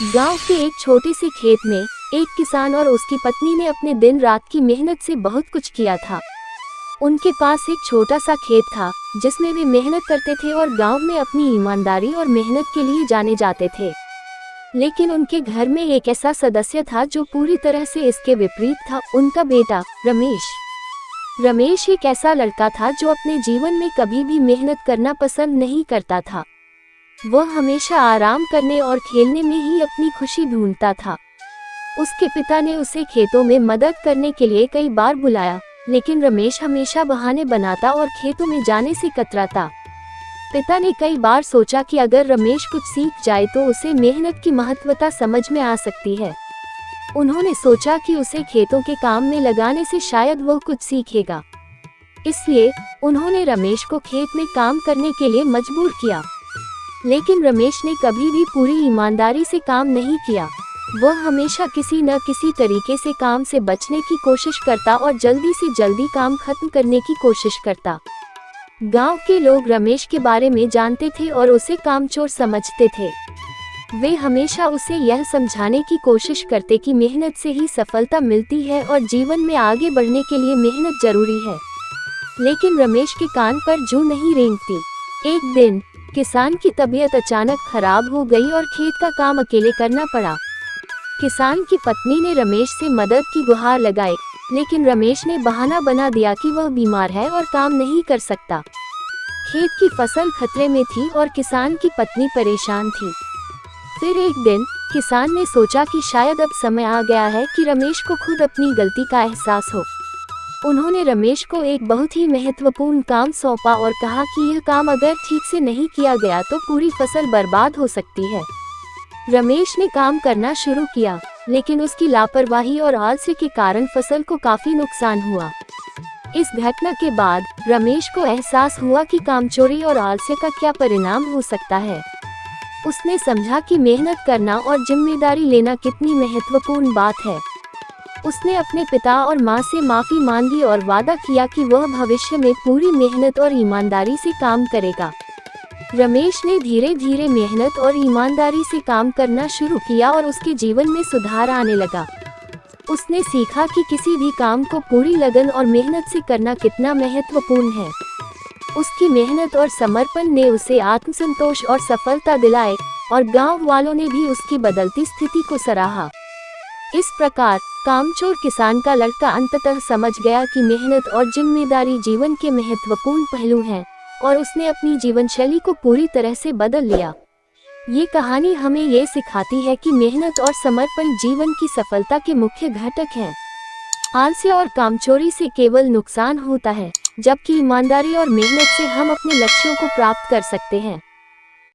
गांव के एक छोटे से खेत में एक किसान और उसकी पत्नी ने अपने दिन रात की मेहनत से बहुत कुछ किया था। उनके पास एक छोटा सा खेत था जिसमें वे मेहनत करते थे और गांव में अपनी ईमानदारी और मेहनत के लिए जाने जाते थे। लेकिन उनके घर में एक ऐसा सदस्य था जो पूरी तरह से इसके विपरीत था, उनका बेटा रमेश। रमेश एक ऐसा लड़का था जो अपने जीवन में कभी भी मेहनत करना पसंद नहीं करता था। वह हमेशा आराम करने और खेलने में ही अपनी खुशी ढूंढता था। उसके पिता ने उसे खेतों में मदद करने के लिए कई बार बुलाया, लेकिन रमेश हमेशा बहाने बनाता और खेतों में जाने से कतराता। पिता ने कई बार सोचा कि अगर रमेश कुछ सीख जाए तो उसे मेहनत की महत्वता समझ में आ सकती है। उन्होंने सोचा कि उसे खेतों के काम में लगाने से शायद वह कुछ सीखेगा। इसलिए उन्होंने रमेश को खेत में काम करने के लिए मजबूर किया। लेकिन रमेश ने कभी भी पूरी ईमानदारी से काम नहीं किया। वह हमेशा किसी न किसी तरीके से काम से बचने की कोशिश करता और जल्दी से जल्दी काम खत्म करने की कोशिश करता। गांव के लोग रमेश के बारे में जानते थे और उसे कामचोर समझते थे। वे हमेशा उसे यह समझाने की कोशिश करते कि मेहनत से ही सफलता मिलती है और जीवन में आगे बढ़ने के लिए मेहनत जरूरी है। लेकिन रमेश के कान पर जूं नहीं रेंगती। एक दिन किसान की तबीयत अचानक खराब हो गई और खेत का काम अकेले करना पड़ा। किसान की पत्नी ने रमेश से मदद की गुहार लगाई, लेकिन रमेश ने बहाना बना दिया कि वह बीमार है और काम नहीं कर सकता। खेत की फसल खतरे में थी और किसान की पत्नी परेशान थी। फिर एक दिन किसान ने सोचा कि शायद अब समय आ गया है कि रमेश को खुद अपनी गलती का एहसास हो। उन्होंने रमेश को एक बहुत ही महत्वपूर्ण काम सौंपा और कहा कि यह काम अगर ठीक से नहीं किया गया तो पूरी फसल बर्बाद हो सकती है। रमेश ने काम करना शुरू किया, लेकिन उसकी लापरवाही और आलस्य के कारण फसल को काफी नुकसान हुआ। इस घटना के बाद रमेश को एहसास हुआ कि कामचोरी और आलस्य का क्या परिणाम हो सकता है। उसने समझा कि मेहनत करना और जिम्मेदारी लेना कितनी महत्वपूर्ण बात है। उसने अपने पिता और माँ से माफी मांगी और वादा किया कि वह भविष्य में पूरी मेहनत और ईमानदारी से काम करेगा। रमेश ने धीरे धीरे मेहनत और ईमानदारी से काम करना शुरू किया और उसके जीवन में सुधार आने लगा। उसने सीखा कि किसी भी काम को पूरी लगन और मेहनत से करना कितना महत्वपूर्ण है। उसकी मेहनत और समर्पण ने उसे आत्मसंतोष और सफलता दिलाए और गांव वालों ने भी उसकी बदलती स्थिति को सराहा। इस प्रकार कामचोर किसान का लड़का अंततः समझ गया कि मेहनत और जिम्मेदारी जीवन के महत्वपूर्ण पहलू हैं और उसने अपनी जीवन शैली को पूरी तरह से बदल लिया। ये कहानी हमें ये सिखाती है कि मेहनत और समर्पण जीवन की सफलता के मुख्य घटक हैं। आलस्य और कामचोरी से केवल नुकसान होता है, जबकि ईमानदारी और मेहनत से हम अपने लक्ष्यों को प्राप्त कर सकते हैं।